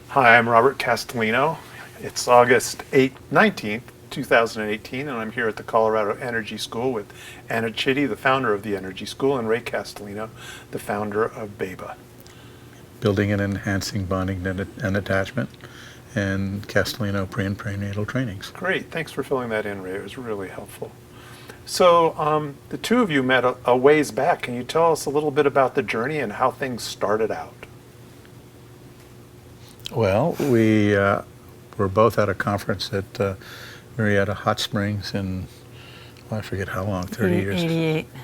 Hi, I'm Robert Castellino. It's August 19th, 2018, and I'm here at the Colorado Energy School with Anna Chitty, the founder of the Energy School, and Ray Castellino, the founder of BEBA. Building and enhancing bonding and attachment, and Castellino pre and prenatal trainings. Great, thanks for filling that in, Ray. It was really helpful. So the two of you met a ways back. Can you tell us a little bit about the journey and how things started out? Well, we were both at a conference at Marietta Hot Springs in, I forget how long, 30 years?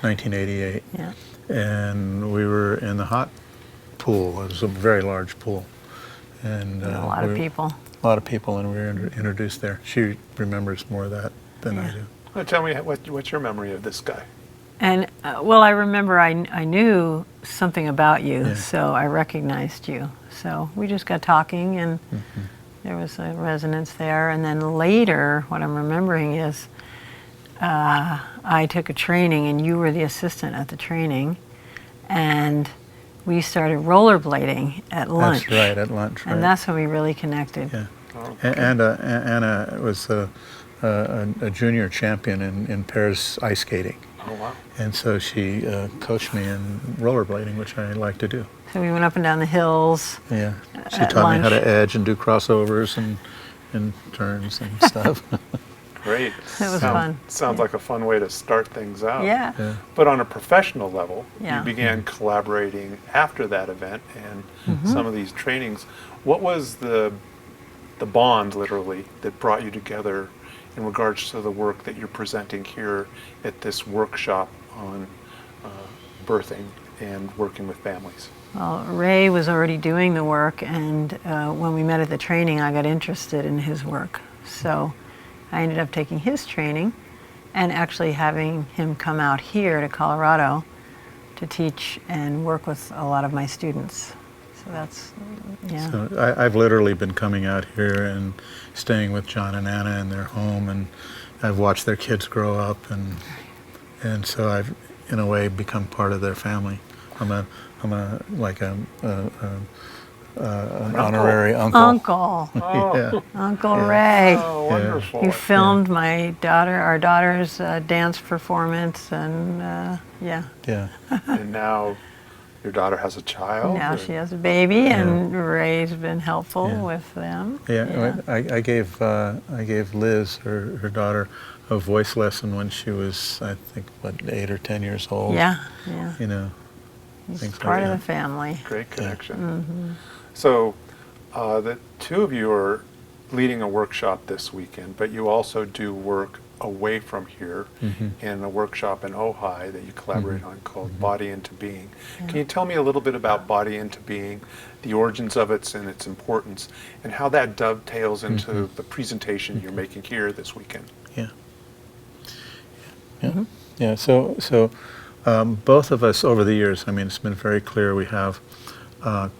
1988. Yeah. And we were in the hot pool. It was a very large pool. And A lot of people. A lot of people, and we were introduced there. She remembers more of that than I do. Well, tell me, what's your memory of this guy? And well, I remember I knew something about you, Yeah. so I recognized you. So we just got talking, and there was a resonance there. And then later, what I'm remembering is I took a training, and you were the assistant at the training, and we started rollerblading at lunch. That's right, at lunch. And that's when we really connected. Yeah. Okay. And Anna was a junior champion in pairs ice skating. Oh, wow. And so she coached me in rollerblading, which I like to do. So we went up and down the hills. Yeah. She At taught me how lunch. to edge and do crossovers and turns and stuff. Great. It was fun. Sounds like a fun way to start things out. Yeah. Yeah. But on a professional level, Yeah. you began collaborating after that event and some of these trainings. What was the bond, literally, that brought you together in regards to the work that you're presenting here at this workshop on birthing and working with families? Well, Ray was already doing the work, and when we met at the training, I got interested in his work. So I ended up taking his training and actually having him come out here to Colorado to teach and work with a lot of my students. So that's, yeah. So I've literally been coming out here and staying with John and Anna in their home, and I've watched their kids grow up, and so I've, in a way, become part of their family. I'm an honorary uncle. Uncle. Yeah. Uncle Ray. Oh, wonderful. You filmed our daughter's dance performance, and yeah. Yeah. And now your daughter has a child? Now or- she has a baby, and Ray's been helpful Yeah. with them. Yeah, I gave Liz, her daughter, a voice lesson when she was, I think, 8 or 10 years old. Yeah. You know, He's things part like of that. the family. Great connection. So the two of you are leading a workshop this weekend, but you also do work away from here in a workshop in Ojai that you collaborate on called Body into Being. Can you tell me a little bit about Body into Being, the origins of it and its importance, and how that dovetails into the presentation you're making here this weekend? Yeah. Yeah. Yeah. So both of us over the years, I mean, it's been very clear we have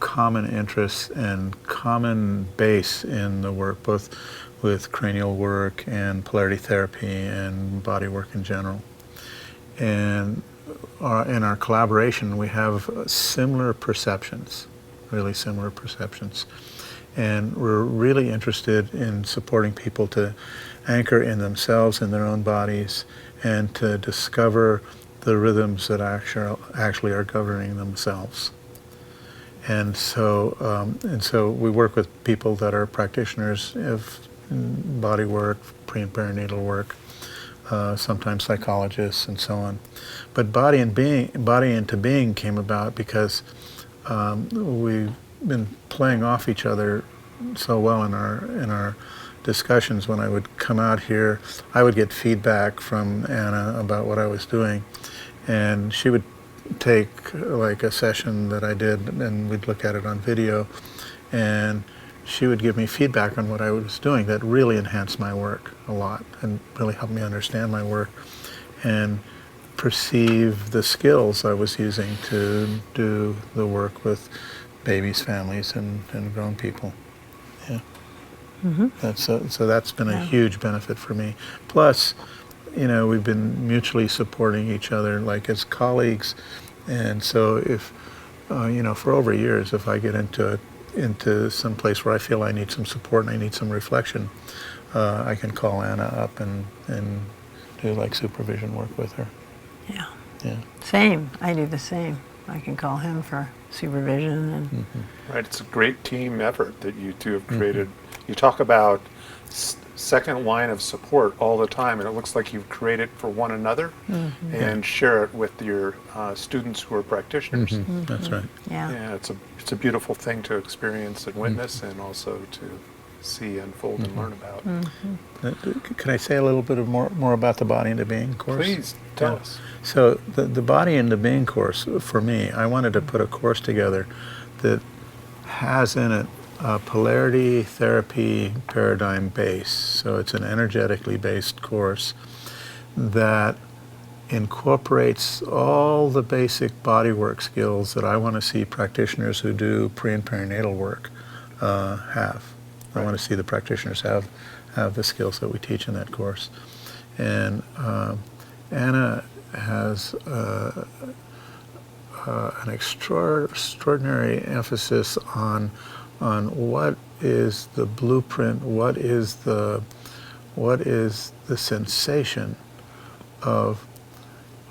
common interests and common base in the work, both with cranial work and polarity therapy and body work in general. And in our collaboration, we have similar perceptions, really similar perceptions. And we're really interested in supporting people to anchor in themselves, in their own bodies, and to discover the rhythms that actually are governing themselves. And so we work with people that are practitioners of body work, pre and perinatal work, sometimes psychologists and so on. But Body into Being came about because we've been playing off each other so well in our discussions. When I would come out here, I would get feedback from Anna about what I was doing, and she would take like a session that I did, and we'd look at it on video, and she would give me feedback on what I was doing that really enhanced my work a lot and really helped me understand my work and perceive the skills I was using to do the work with babies, families, and grown people. Yeah. So that's been a huge benefit for me. Plus, you know, we've been mutually supporting each other, like as colleagues. And so if, you know, for over years, if I get into into some place where I feel I need some support and I need some reflection, I can call Anna up and do like supervision work with her. Yeah. Yeah. Same. I do the same. I can call him for supervision and Right, it's a great team effort that you two have created. You talk about second line of support all the time, and it looks like you've created for one another and share it with your students who are practitioners. That's right. yeah. Yeah, it's a beautiful thing to experience and witness, and also to see unfold and learn about. Can I say a little bit more about the Body into Being course? Please tell us. So the Body into Being course, for me, I wanted to put a course together that has in it a polarity therapy paradigm base. So it's an energetically based course that incorporates all the basic bodywork skills that I want to see practitioners who do pre and perinatal work have. I want to see the practitioners have the skills that we teach in that course. And Anna has an extraordinary emphasis on what is the blueprint, what is the sensation of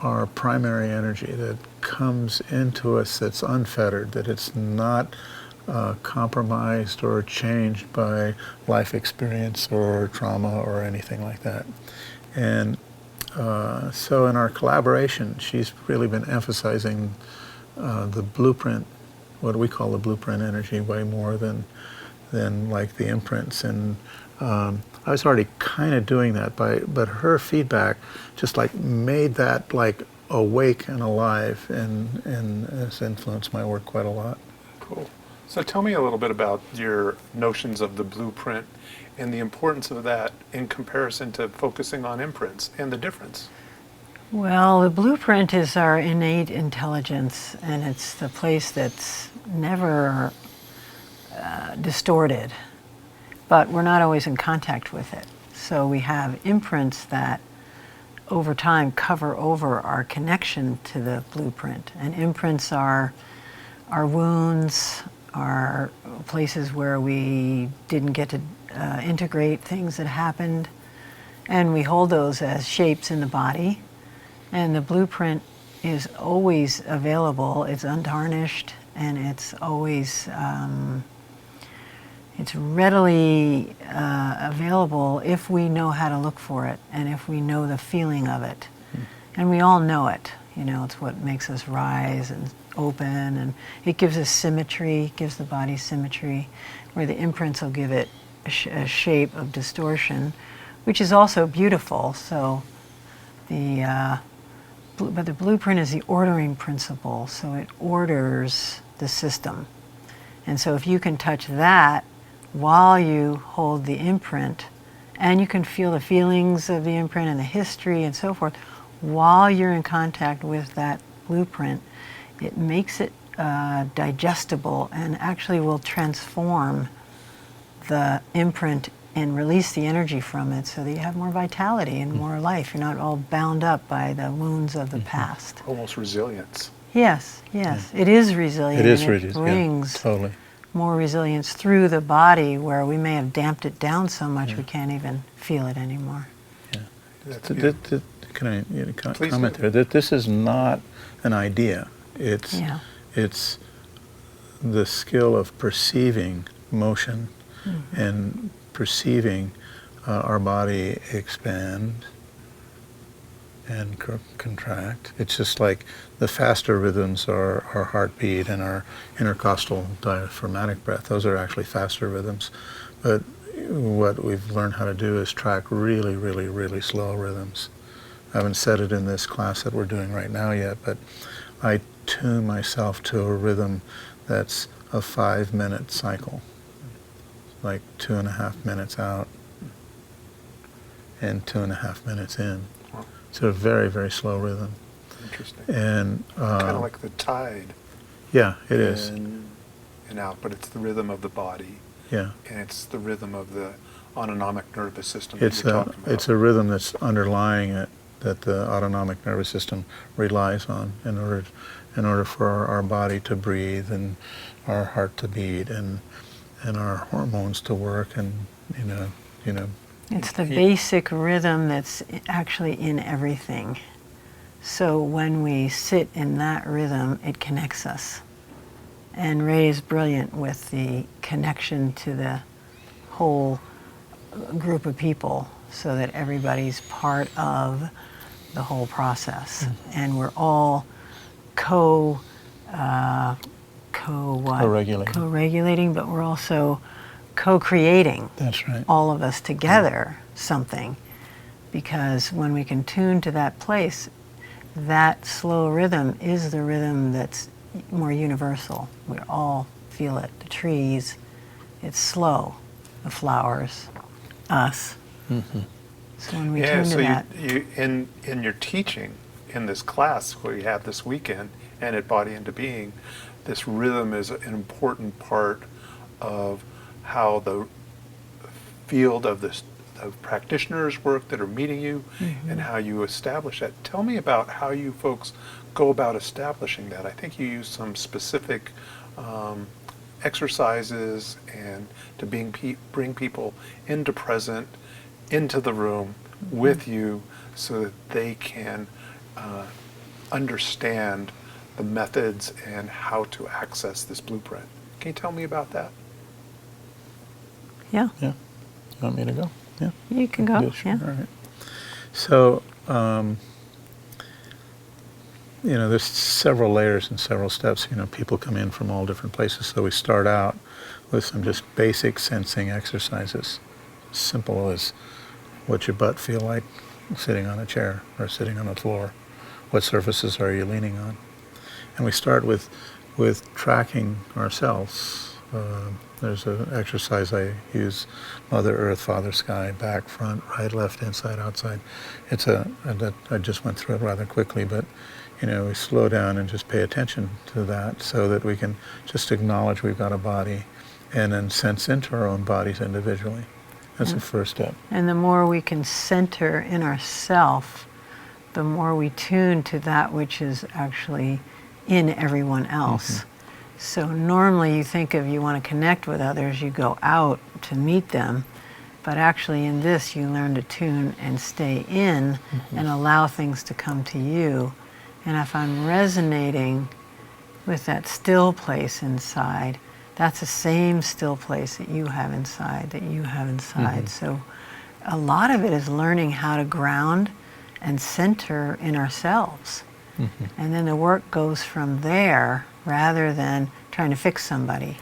our primary energy that comes into us, that's unfettered, that it's not compromised or changed by life experience or trauma or anything like that. And so in our collaboration, she's really been emphasizing the blueprint, what we call the blueprint energy, way more than like the imprints. And I was already kind of doing that, but her feedback just like made that like awake and alive, and has influenced my work quite a lot. Cool. So tell me a little bit about your notions of the blueprint and the importance of that in comparison to focusing on imprints and the difference. Well, the blueprint is our innate intelligence, and it's the place that's never distorted, but we're not always in contact with it. So we have imprints that over time cover over our connection to the blueprint. And imprints are our wounds, are places where we didn't get to integrate things that happened, and we hold those as shapes in the body. And the blueprint is always available. It's untarnished, and it's always it's readily available if we know how to look for it and if we know the feeling of it. And we all know it. You know, it's what makes us rise and open, and it gives us symmetry, gives the body symmetry, where the imprints will give it a shape of distortion, which is also beautiful. So but the blueprint is the ordering principle, so it orders the system. And so if you can touch that while you hold the imprint, and you can feel the feelings of the imprint and the history and so forth, while you're in contact with that blueprint, it makes it digestible and actually will transform the imprint and release the energy from it so that you have more vitality and more life. You're not all bound up by the wounds of the past. Almost resilience. Yes, yes. It is resilient. It is and resilient. It brings Totally. more resilience through the body, where we may have damped it down so much we can't even feel it anymore. That's Can beautiful. I Please comment do. there? That this is not an idea. It's the skill of perceiving motion and perceiving our body expand and contract. It's just like the faster rhythms are our heartbeat and our intercostal diaphragmatic breath. Those are actually faster rhythms. But what we've learned how to do is track really, really, really slow rhythms. I haven't said it in this class that we're doing right now yet, but I tune myself to a rhythm that's a 5-minute cycle, like 2.5 minutes out and 2.5 minutes in. Wow. It's a very, very slow rhythm. Interesting. And Kind of like the tide. yeah, it is. In and out, but it's the rhythm of the body, Yeah. and it's the rhythm of the autonomic nervous system that It's you're a, talking about. it's a rhythm that's underlying it, that the autonomic nervous system relies on in order in order for our body to breathe and our heart to beat and our hormones to work, and you know. It's the basic rhythm that's actually in everything. So when we sit in that rhythm, it connects us. And Ray is brilliant with the connection to the whole group of people so that everybody's part of the whole process. And we're all co-regulating, but we're also co-creating. That's right. All of us together something, because when we can tune to that place, that slow rhythm is the rhythm that's more universal. We all feel it. The trees, it's slow. The flowers, us. Mm-hmm. So when we tune to that. You in your teaching in this class where you have this weekend and at Body into Being, this rhythm is an important part of how the field of the practitioners work that are meeting you, and how you establish that. Tell me about how you folks go about establishing that. I think you use some specific exercises and to bring people into the room with you so that they can understand the methods and how to access this blueprint. Can you tell me about that? Yeah. Yeah. You want me to go? Yeah. You can go. Sure. Yeah. All right. So, there's several layers and several steps. People come in from all different places. So we start out with some just basic sensing exercises. Simple as what's your butt feel like sitting on a chair or sitting on the floor? What surfaces are you leaning on? And we start with tracking ourselves. There's an exercise I use: Mother Earth, Father Sky, back, front, right, left, inside, outside. I just went through it rather quickly, but we slow down and just pay attention to that so that we can just acknowledge we've got a body and then sense into our own bodies individually. That's the first step. And the more we can center in ourself, the more we tune to that which is actually in everyone else. So normally you think of, you want to connect with others, you go out to meet them, but actually in this you learn to tune and stay in and allow things to come to you. And if I'm resonating with that still place inside, that's the same still place that you have inside, So a lot of it is learning how to ground and center in ourselves. And then the work goes from there rather than trying to fix somebody.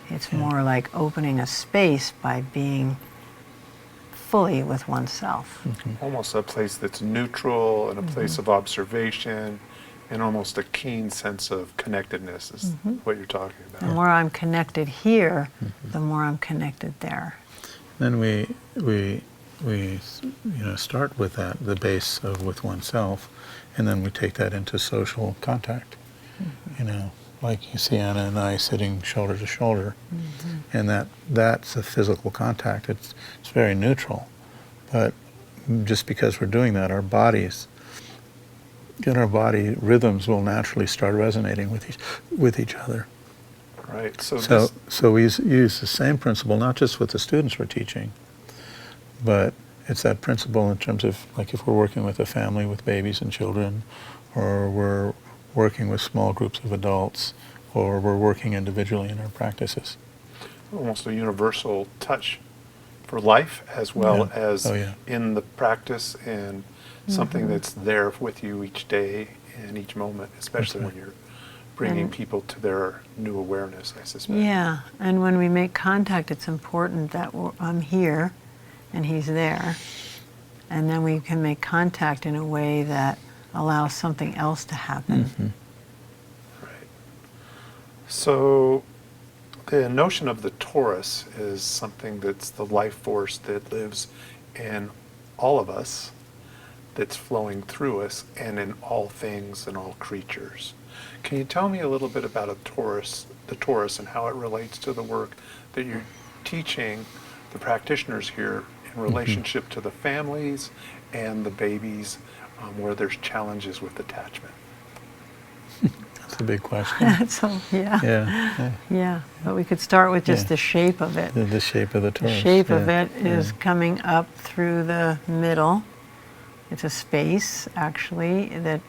It's more like opening a space by being fully with oneself. Almost a place that's neutral and a place of observation and almost a keen sense of connectedness is what you're talking about. The more I'm connected here, the more I'm connected there. Then we start with that, the base of with oneself, and then we take that into social contact. Like you see Anna and I sitting shoulder to shoulder, and that's a physical contact. It's very neutral, but just because we're doing that, our body rhythms will naturally start resonating with each other. Right. So we use the same principle, not just with the students we're teaching, but it's that principle in terms of, like, if we're working with a family with babies and children, or we're working with small groups of adults, or we're working individually in our practices. Almost a universal touch for life as well as in the practice, and something that's there with you each day and each moment, especially when you're bringing people to their new awareness, I suspect. Yeah, and when we make contact, it's important that I'm here and he's there, and then we can make contact in a way that allows something else to happen. Right. So the notion of the torus is something that's the life force that lives in all of us, that's flowing through us and in all things and all creatures. Can you tell me a little bit about the torus and how it relates to the work that you're teaching the practitioners here in relationship to the families and the babies where there's challenges with attachment? That's a big question. So, yeah. Yeah, Yeah, but we could start with just Yeah. the shape of it. the shape of the The torus. shape of yeah, it is coming up through the middle. It's a space, actually, that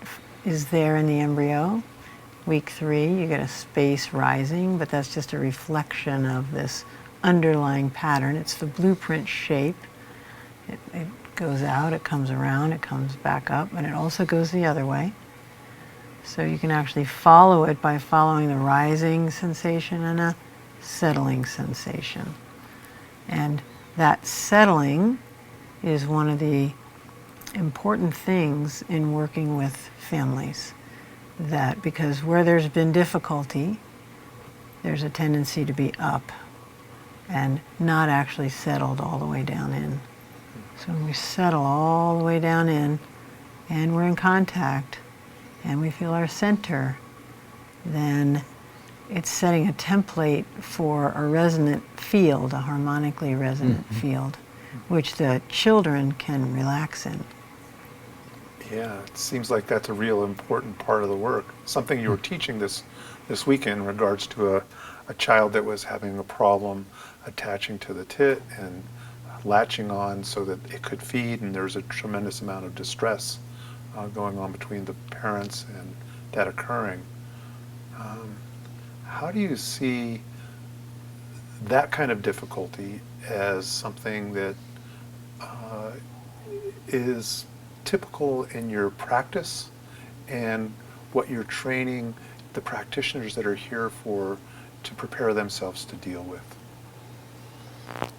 is there in the embryo. Week 3, you get a space rising, but that's just a reflection of this underlying pattern. It's the blueprint shape. It goes out, it comes around, it comes back up, and it also goes the other way. So you can actually follow it by following the rising sensation and a settling sensation. And that settling is one of the important things in working with families. That because where there's been difficulty, there's a tendency to be up and not actually settled all the way down in. So when we settle all the way down in and we're in contact and we feel our center, then it's setting a template for a resonant field, a harmonically resonant field, which the children can relax in. Yeah, it seems like that's a real important part of the work. Something you were teaching this weekend in regards to a child that was having a problem attaching to the tit and latching on so that it could feed, and there's a tremendous amount of distress going on between the parents and that occurring. How do you see that kind of difficulty as something that is typical in your practice and what you're training the practitioners that are here for to prepare themselves to deal with?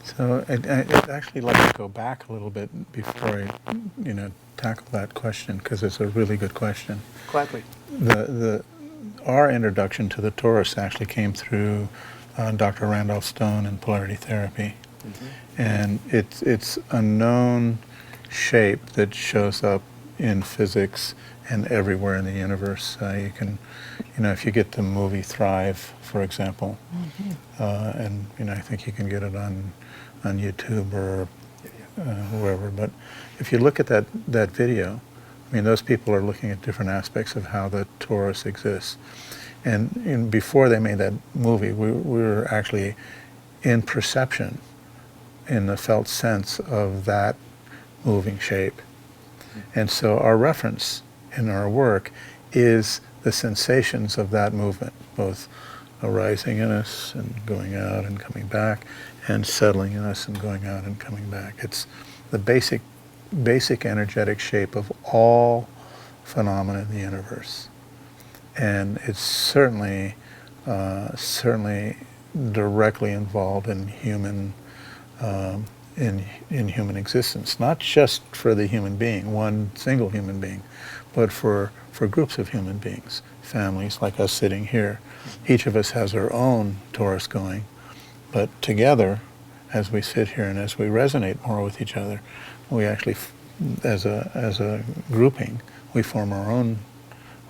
So I'd actually like to go back a little bit before I, tackle that question, because it's a really good question. Gladly. Our introduction to the torus actually came through Dr. Randolph Stone in polarity therapy, and it's a known shape that shows up in physics and everywhere in the universe. You can, if you get the movie Thrive, for example, and I think you can get it on YouTube or wherever. But if you look at that video, those people are looking at different aspects of how the torus exists. And before they made that movie, we were actually in perception, in the felt sense of that moving shape. And so our reference in our work is the sensations of that movement, both arising in us and going out and coming back, and settling in us and going out and coming back. It's the basic energetic shape of all phenomena in the universe. And it's certainly directly involved in human in human existence, not just for the human being, one single human being, but for groups of human beings, families like us sitting here. Each of us has our own torus going, but together, as we sit here and as we resonate more with each other, we actually, as a grouping, we form our own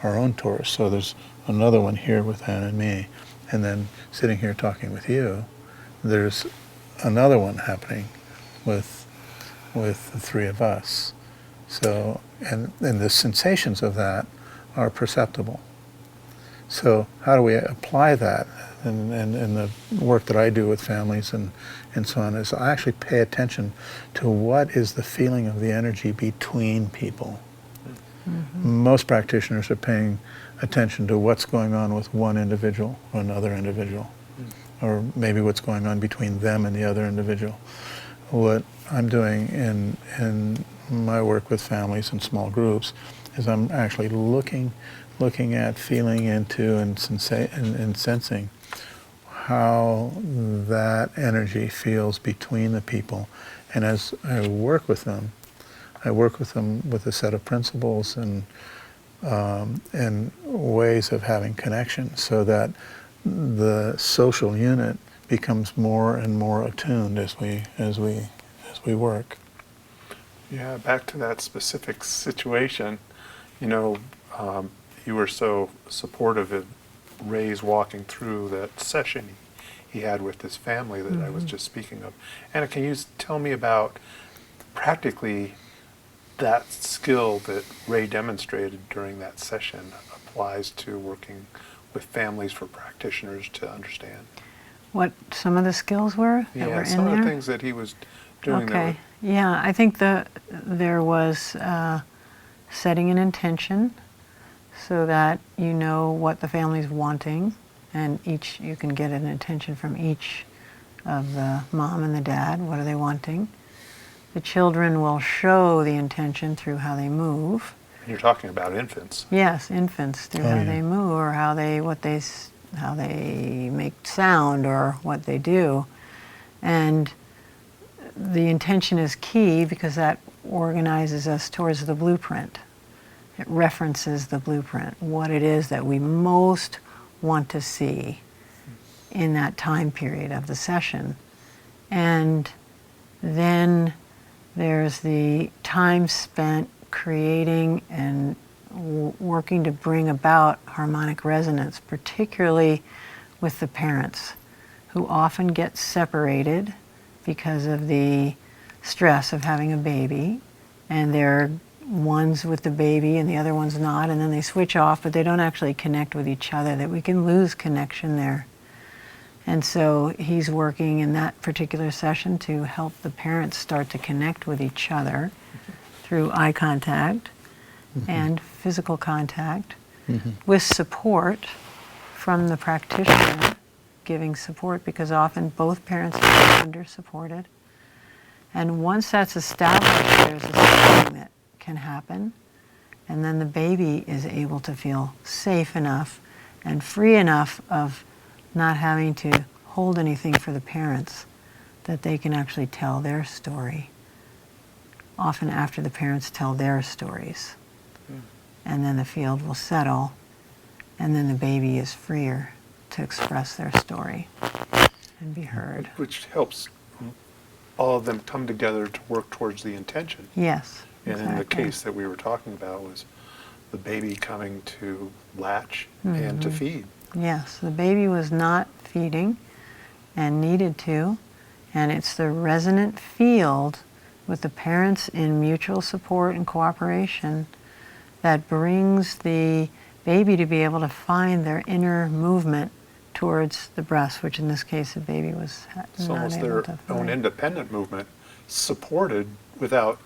torus. So there's another one here with Anne and me, and then sitting here talking with you, there's another one happening with the three of us. So, and the sensations of that are perceptible. So how do we apply that? And the work that I do with families and so on is I actually pay attention to what is the feeling of the energy between people. Most practitioners are paying attention to what's going on with one individual or another individual, or maybe what's going on between them and the other individual. What I'm doing in my work with families and small groups is I'm actually looking at, feeling into, and sensing how that energy feels between the people. And as I work with them with a set of principles and ways of having connection, so that the social unit becomes more and more attuned as we work. Yeah, back to that specific situation, you were so supportive of Ray's walking through that session he had with his family that I was just speaking of. Anna, can you tell me about practically that skill that Ray demonstrated during that session applies to working with families for practitioners to understand. What some of the skills were that were Yeah, in some of there? the things that he was doing there. Okay. Yeah, I think there was setting an intention so that you know what the family's wanting, and you can get an intention from each of the mom and the dad. What are they wanting? The children will show the intention through how they move. And you're talking about infants. Yes, infants through how they move, or how they make sound, or what they do, and the intention is key because that organizes us towards the blueprint. It references the blueprint, what it is that we most want to see in that time period of the session. And then there's the time spent creating and working to bring about harmonic resonance, particularly with the parents, who often get separated because of the stress of having a baby, and they're one's with the baby and the other one's not, and then they switch off, but they don't actually connect with each other, that we can lose connection there. And so he's working in that particular session to help the parents start to connect with each other through eye contact and physical contact, with support from the practitioner, giving support, because often both parents are under-supported. And once that's established, there's a setting that can happen, and then the baby is able to feel safe enough and free enough of not having to hold anything for the parents, that they can actually tell their story, often after the parents tell their stories. And then the field will settle, and then the baby is freer to express their story and be heard. Which helps all of them come together to work towards the intention. Yes, And in the exactly. case that we were talking about was the baby coming to latch and to feed. Yes, the baby was not feeding and needed to, and it's the resonant field with the parents in mutual support and cooperation that brings the baby to be able to find their inner movement towards the breast, which in this case the baby was It's not almost able their to own find. independent movement, supported without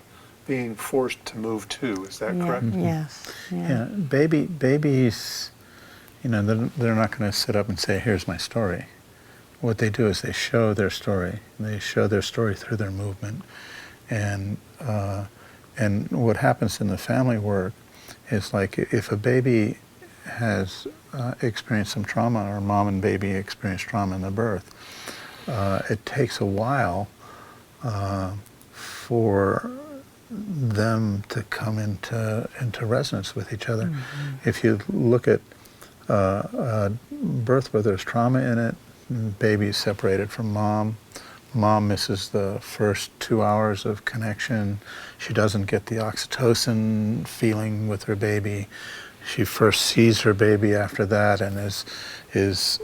being forced to move to. Is that correct? Yes. Yeah, babies, they're not going to sit up and say, "Here's my story." What they do is they show their story. They show their story through their movement, and what happens in the family work is, like, if a baby has experienced some trauma, or mom and baby experience trauma in the birth, it takes a while for them to come into resonance with each other. If you look at a birth where there's trauma in it, baby is separated from mom. Mom misses the first 2 hours of connection. She doesn't get the oxytocin feeling with her baby. She first sees her baby after that, and is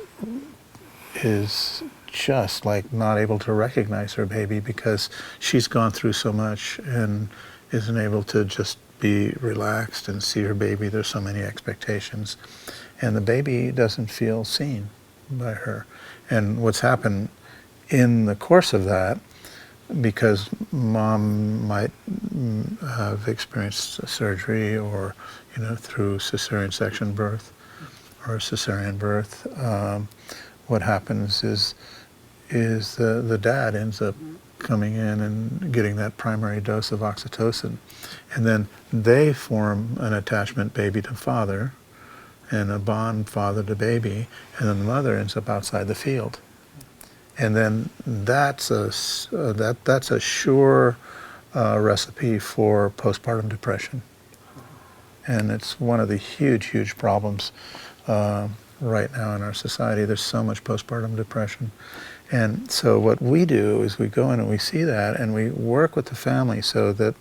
just like not able to recognize her baby, because she's gone through so much and isn't able to just be relaxed and see her baby. There's so many expectations, and the baby doesn't feel seen by her. And what's happened in the course of that, because mom might have experienced a surgery, or through cesarean section birth or cesarean birth, what happens is the dad ends up coming in and getting that primary dose of oxytocin, and then they form an attachment, baby to father, and a bond, father to baby, and then the mother ends up outside the field. And then that's a sure recipe for postpartum depression. And it's one of the huge problems right now in our society. There's so much postpartum depression. And so what we do is we go in and we see that, and we work with the family so that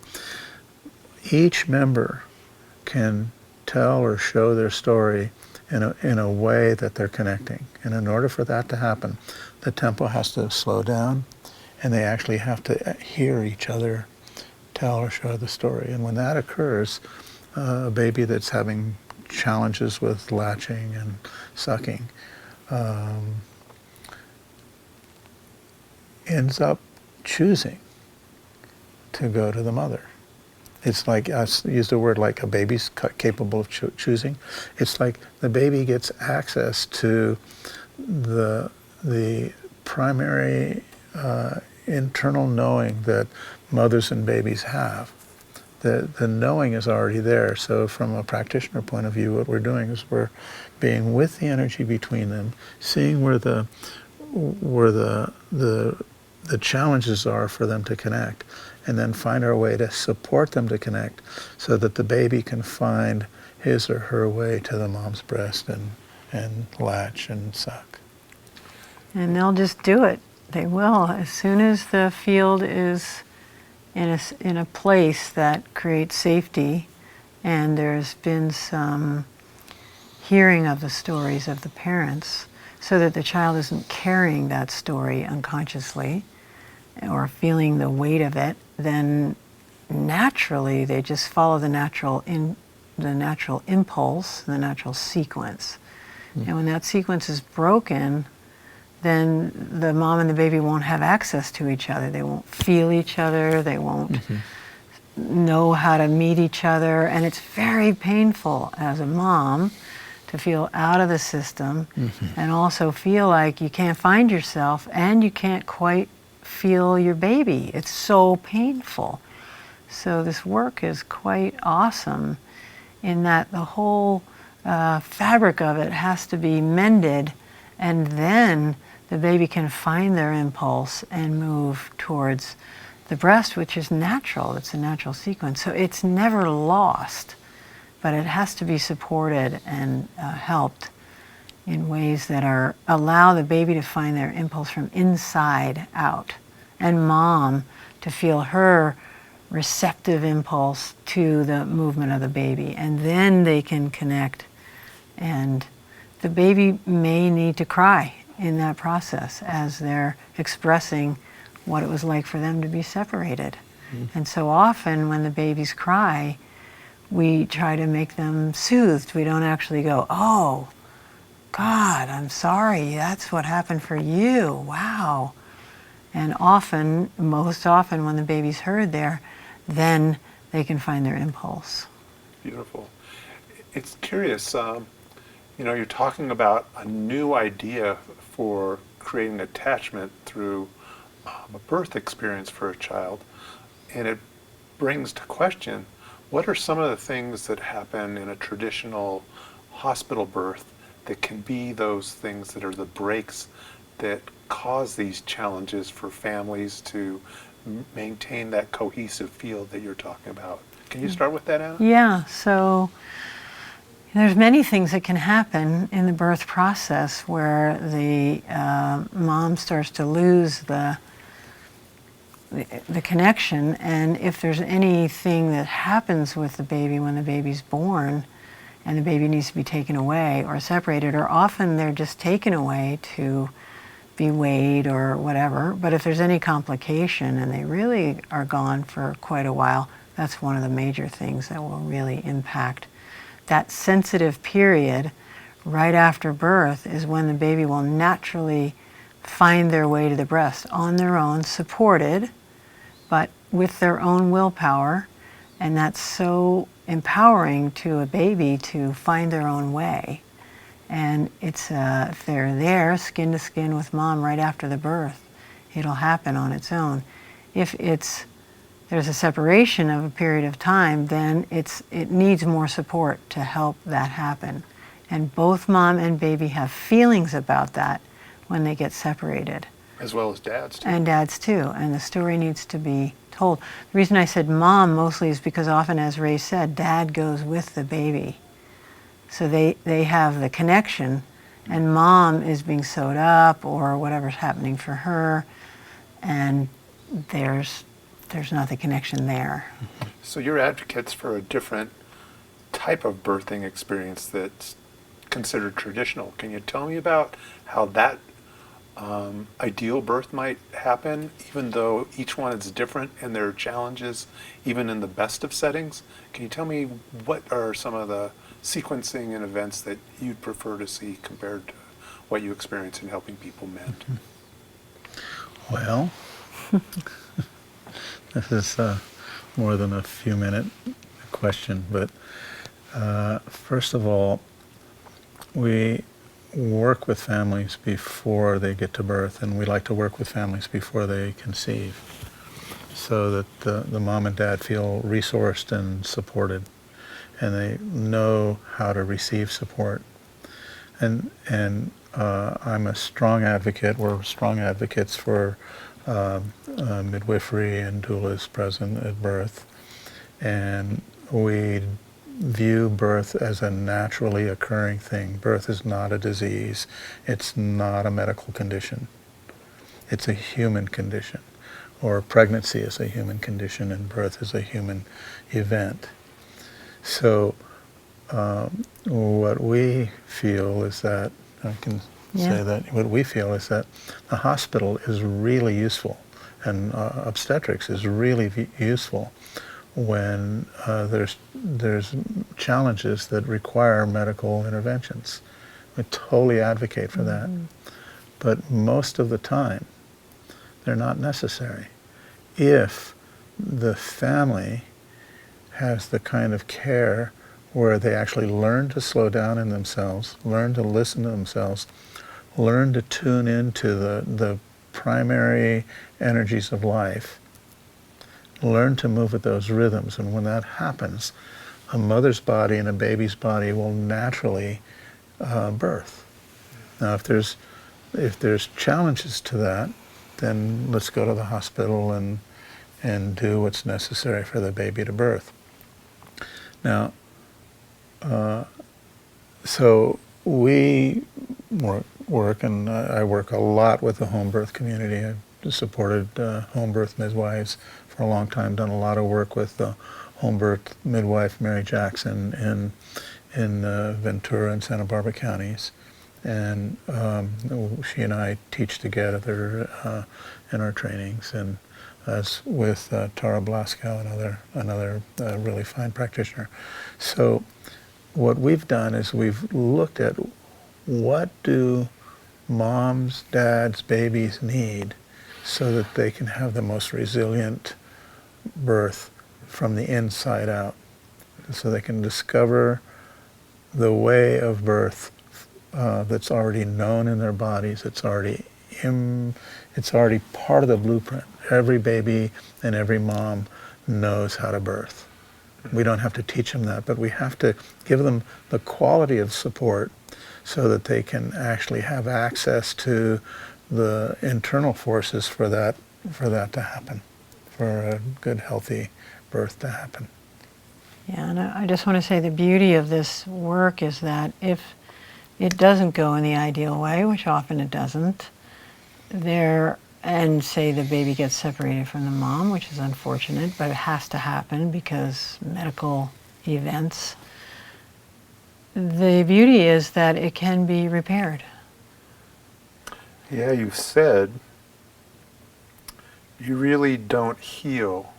each member can tell or show their story in a way that they're connecting. And in order for that to happen, the tempo has to slow down, and they actually have to hear each other tell or show the story. And when that occurs, a baby that's having challenges with latching and sucking, ends up choosing to go to the mother. It's like, I used a word like a baby's capable of choosing. It's like the baby gets access to the primary internal knowing that mothers and babies have. The knowing is already there. So from a practitioner point of view, what we're doing is we're being with the energy between them, seeing where the challenges are for them to connect, and then find our way to support them to connect so that the baby can find his or her way to the mom's breast and latch and suck. And they'll just do it. They will. As soon as the field is in a place that creates safety, and there's been some hearing of the stories of the parents, so that the child isn't carrying that story unconsciously or feeling the weight of it, then naturally they just follow the natural impulse, the natural sequence. And when that sequence is broken, then the mom and the baby won't have access to each other. They won't feel each other. They won't know how to meet each other. And it's very painful as a mom to feel out of the system and also feel like you can't find yourself and you can't quite feel your baby. It's so painful. So this work is quite awesome in that the whole fabric of it has to be mended, and then the baby can find their impulse and move towards the breast, which is natural. It's a natural sequence. So it's never lost, but it has to be supported and helped in ways that allow the baby to find their impulse from inside out, and mom to feel her receptive impulse to the movement of the baby. And then they can connect, and the baby may need to cry in that process as they're expressing what it was like for them to be separated. And so often when the babies cry, we try to make them soothed. We don't actually go, oh, God, I'm sorry, that's what happened for you, wow. And often, most often when the baby's heard there, then they can find their impulse. Beautiful. It's curious, you're talking about a new idea for creating attachment through a birth experience for a child, and it brings to question, what are some of the things that happen in a traditional hospital birth that can be those things that are the breaks that cause these challenges for families to maintain that cohesive field that you're talking about? Can you start with that, Anna? Yeah, so there's many things that can happen in the birth process where the mom starts to lose the connection, and if there's anything that happens with the baby when the baby's born and the baby needs to be taken away or separated, or often they're just taken away to be weighed or whatever, but if there's any complication and they really are gone for quite a while, that's one of the major things that will really impact. That sensitive period right after birth is when the baby will naturally find their way to the breast on their own, supported, but with their own willpower. And that's so empowering to a baby to find their own way. And it's if they're there skin to skin with mom right after the birth, it'll happen on its own. If there's a separation of a period of time, then it needs more support to help that happen. And both mom and baby have feelings about that when they get separated. As well as dads, too. And dads, too. And the story needs to be told. The reason I said mom mostly is because often, as Ray said, dad goes with the baby. So they have the connection, and mom is being sewed up or whatever's happening for her, and there's not the connection there. So you're advocates for a different type of birthing experience that's considered traditional. Can you tell me about how that ideal birth might happen, even though each one is different and there are challenges even in the best of settings? Can you tell me what are some of the sequencing and events that you'd prefer to see compared to what you experience in helping people mend? Well, this is more than a few minute question, but first of all, we work with families before they get to birth, and we like to work with families before they conceive, so that the mom and dad feel resourced and supported, and they know how to receive support. And I'm a strong advocate, we're strong advocates for midwifery and doulas present at birth. And we view birth as a naturally occurring thing. Birth is not a disease. It's not a medical condition. It's a human condition. Or pregnancy is a human condition and birth is a human event. So what we feel is that, I can say that, what we feel is that the hospital is really useful, and obstetrics is really useful when there's challenges that require medical interventions. We totally advocate for that. But most of the time, they're not necessary if the family has the kind of care where they actually learn to slow down in themselves, learn to listen to themselves, learn to tune into the primary energies of life, learn to move with those rhythms. And when that happens, a mother's body and a baby's body will naturally birth. Now, if there's challenges to that, then let's go to the hospital and do what's necessary for the baby to birth. Now, so we work, and I work a lot with the home birth community. I've supported home birth midwives for a long time, done a lot of work with the home birth midwife Mary Jackson in Ventura and Santa Barbara counties. And she and I teach together in our trainings, and as with Tara Blaskow, another really fine practitioner. So what we've done is we've looked at what do moms, dads, babies need so that they can have the most resilient birth from the inside out, so they can discover the way of birth that's already known in their bodies. It's already part of the blueprint. Every baby and every mom knows how to birth. We don't have to teach them that, but we have to give them the quality of support so that they can actually have access to the internal forces for that to happen, for a good, healthy birth to happen. Yeah, and I just want to say the beauty of this work is that if it doesn't go in the ideal way, which often it doesn't, and say the baby gets separated from the mom, which is unfortunate, but it has to happen because medical events, the beauty is that it can be repaired. Yeah, you said you really don't heal.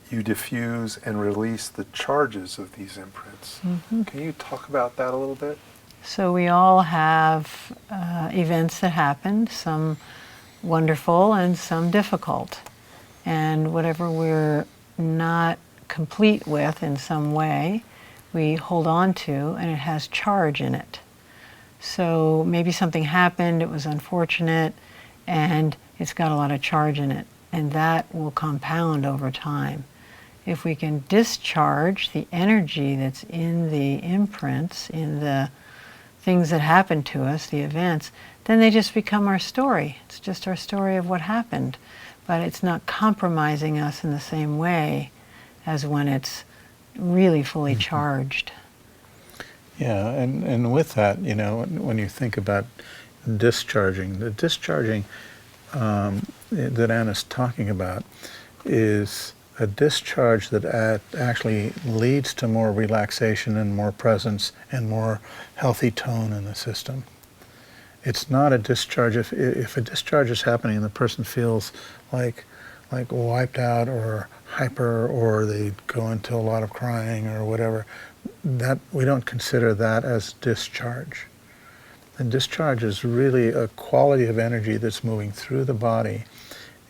You diffuse and release the charges of these imprints. Can you talk about that a little bit? So we all have events that happen, some wonderful and some difficult. And whatever we're not complete with in some way, we hold on to, and it has charge in it. So maybe something happened, it was unfortunate, and it's got a lot of charge in it, and that will compound over time. If we can discharge the energy that's in the imprints, in the things that happen to us, the events, then they just become our story. It's just our story of what happened. But it's not compromising us in the same way as when it's really fully charged. Yeah, and with that, when you think about discharging, the discharging that Anna's talking about is a discharge that actually leads to more relaxation and more presence and more healthy tone in the system. It's not a discharge, if a discharge is happening and the person feels like wiped out or hyper, or they go into a lot of crying or whatever, that we don't consider that as discharge. And discharge is really a quality of energy that's moving through the body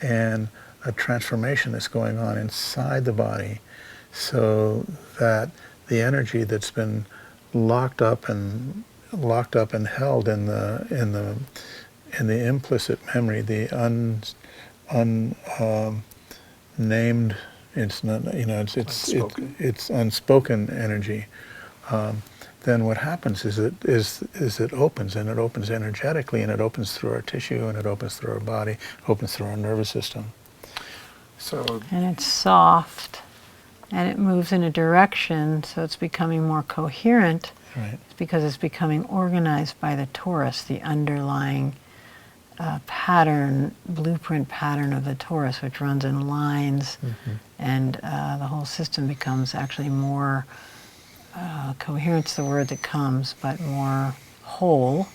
and a transformation that's going on inside the body, so that the energy that's been locked up and held in the implicit memory, the named, it's not, Unspoken. it's unspoken energy. Then what happens is it opens, and it opens energetically, and it opens through our tissue, and it opens through our body, opens through our nervous system. So And it's soft, and it moves in a direction, so it's becoming more coherent. Right. It's because it's becoming organized by the torus, the underlying blueprint pattern of the torus, which runs in lines, and the whole system becomes actually more coherent's the word that comes, but more whole.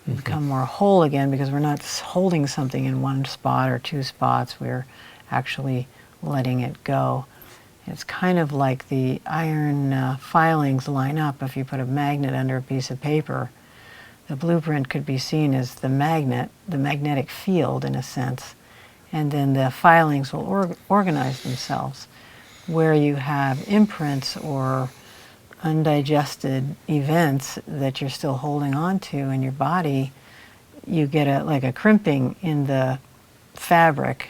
We become more whole again because we're not holding something in one spot or two spots. We're actually letting it go. It's kind of like the iron filings line up. If you put a magnet under a piece of paper, the blueprint could be seen as the magnet, the magnetic field in a sense, and then the filings will organize themselves. Where you have imprints or undigested events that you're still holding on to in your body, you get like a crimping in the fabric,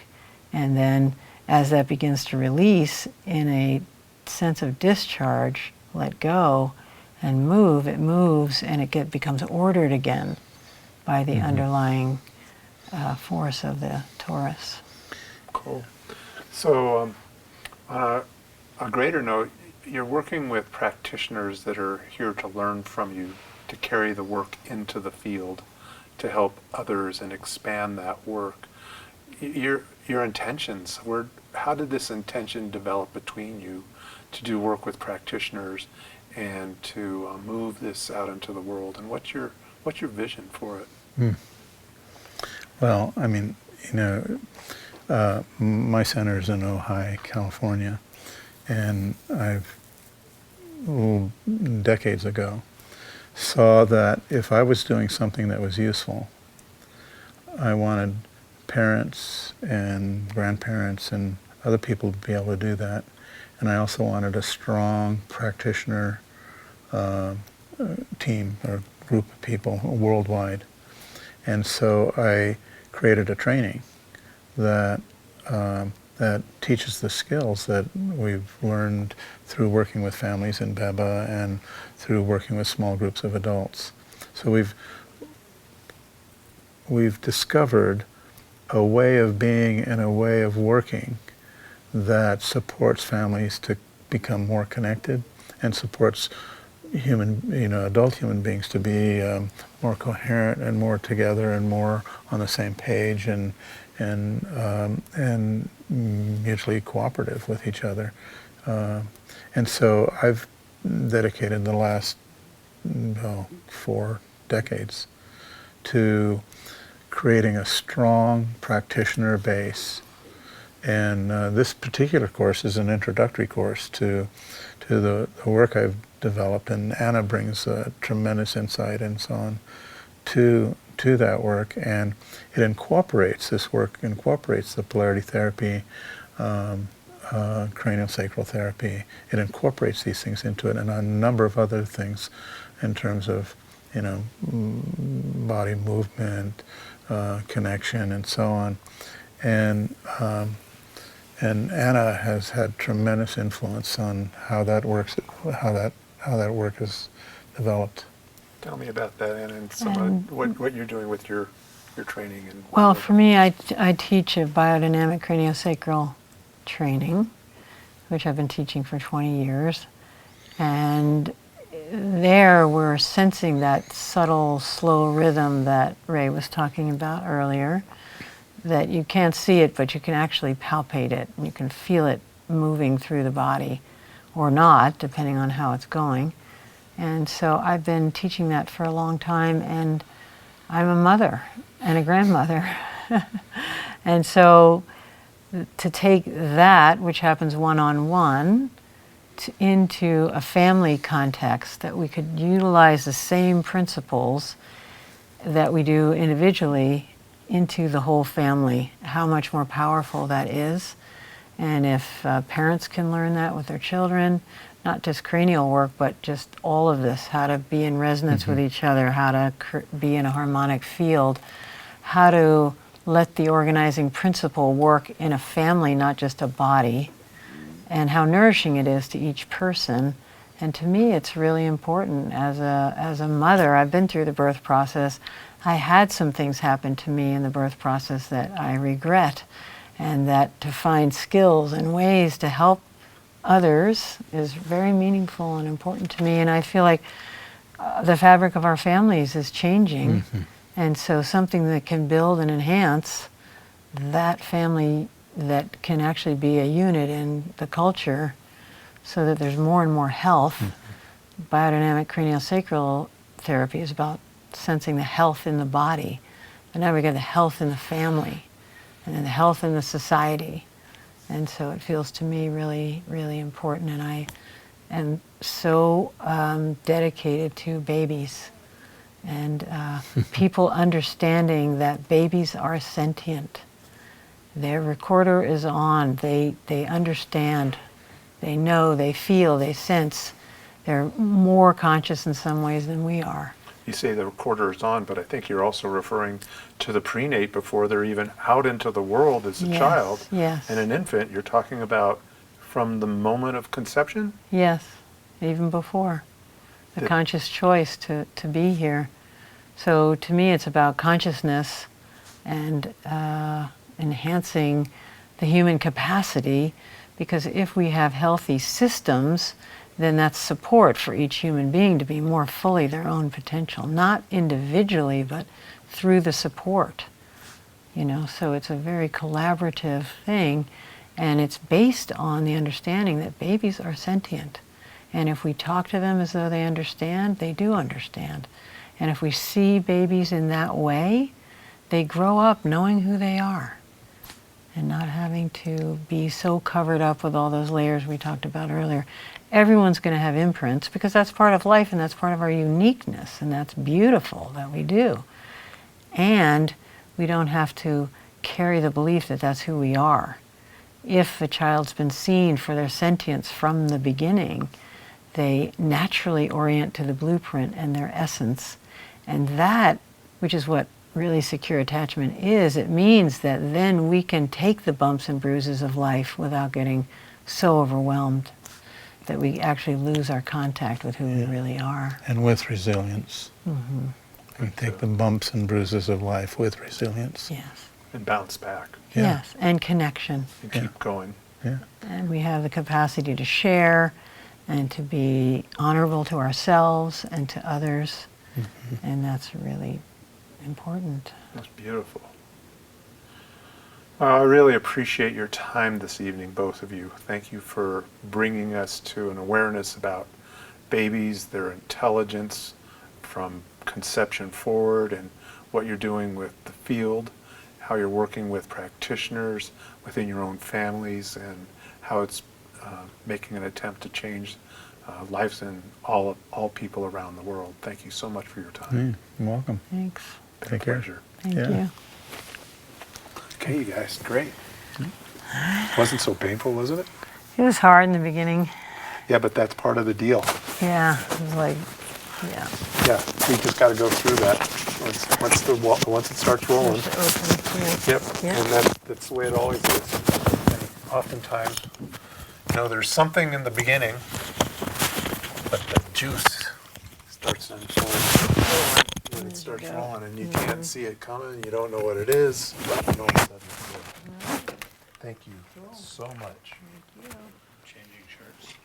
and then as that begins to release in a sense of discharge, let go and move, it moves and it becomes ordered again by the underlying force of the torus. cool. So on a greater note, you're working with practitioners that are here to learn from you, to carry the work into the field, to help others and expand that work. Your intentions, how did this intention develop between you to do work with practitioners and to move this out into the world? And what's your vision for it? Well, I mean, my center is in Ojai, California, and I've, decades ago, saw that if I was doing something that was useful, I wanted parents and grandparents and other people to be able to do that. And I also wanted a strong practitioner team or group of people worldwide. And so I created a training that teaches the skills that we've learned through working with families in Beba and through working with small groups of adults. So we've discovered a way of being and a way of working that supports families to become more connected and supports adult human beings to be more coherent and more together and more on the same page and mutually cooperative with each other. And so I've dedicated the last 4 decades to creating a strong practitioner base. And this particular course is an introductory course to the work I've developed, and Anna brings tremendous insight and so on to that work, and it incorporates the polarity therapy, craniosacral therapy. It incorporates these things into it, and a number of other things in terms of body movement, connection, and so on. And Anna has had tremendous influence on how that works, how that work is developed. Tell me about that, and some of what you're doing with your training. And Well, for me, I teach a biodynamic craniosacral training, which I've been teaching for 20 years. And there we're sensing that subtle, slow rhythm that Ray was talking about earlier, that you can't see it, but you can actually palpate it. And you can feel it moving through the body, or not, depending on how it's going. And so I've been teaching that for a long time, and I'm a mother and a grandmother. And so to take that, which happens one-on-one, into a family context, that we could utilize the same principles that we do individually into the whole family, how much more powerful that is. And if parents can learn that with their children, not just cranial work, but just all of this, how to be in resonance with each other, how to be in a harmonic field, how to let the organizing principle work in a family, not just a body, and how nourishing it is to each person. And to me, it's really important. As a mother, I've been through the birth process. I had some things happen to me in the birth process that I regret, and that to find skills and ways to help others is very meaningful and important to me. And I feel like the fabric of our families is changing. And so something that can build and enhance that family, that can actually be a unit in the culture, so that there's more and more health. Biodynamic craniosacral therapy is about sensing the health in the body. And now we got the health in the family, and then the health in the society. And so it feels to me really, really important. And I am so dedicated to babies, and people understanding that babies are sentient. Their recorder is on. They understand. They know, they feel, they sense. They're more conscious in some ways than we are. You say the recorder is on, but I think you're also referring to the prenate before they're even out into the world as a child. Yes. And an infant. You're talking about from the moment of conception? Yes, even before. The conscious choice to be here. So to me, it's about consciousness and enhancing the human capacity, because if we have healthy systems, then that's support for each human being to be more fully their own potential, not individually, but through the support. So it's a very collaborative thing, and it's based on the understanding that babies are sentient. And if we talk to them as though they understand, they do understand. And if we see babies in that way, they grow up knowing who they are and not having to be so covered up with all those layers we talked about earlier. Everyone's going to have imprints, because that's part of life and that's part of our uniqueness, and that's beautiful that we do. And we don't have to carry the belief that that's who we are. If a child's been seen for their sentience from the beginning, they naturally orient to the blueprint and their essence. And that, which is what really secure attachment is, it means that then we can take the bumps and bruises of life without getting so overwhelmed that we actually lose our contact with who we really are. And with resilience. We take the bumps and bruises of life with resilience. Yes. And bounce back. Yeah. Yes, and connection. And keep going. Yeah. And we have the capacity to share and to be honorable to ourselves and to others. And that's really important. That's beautiful. I really appreciate your time this evening, both of you. Thank you for bringing us to an awareness about babies, their intelligence from conception forward, and what you're doing with the field, how you're working with practitioners within your own families, and how it's making an attempt to change lives in all people around the world. Thank you so much for your time. You're welcome. Thanks. Been a Take care. pleasure. Thank Yeah. you. Okay, you guys, great. Wasn't so painful, wasn't it? It was hard in the beginning. Yeah, but that's part of the deal. Yeah, it was like, yeah. Yeah, we just got to go through that once it starts rolling. Just open. Yep, Yeah. and that's the way it always is. And oftentimes, there's something in the beginning, but the juice starts to unfold. And it starts rolling, and you can't see it coming. You don't know what it is, but all of a sudden it's there. Thank you so much. Thank you. Changing shirts.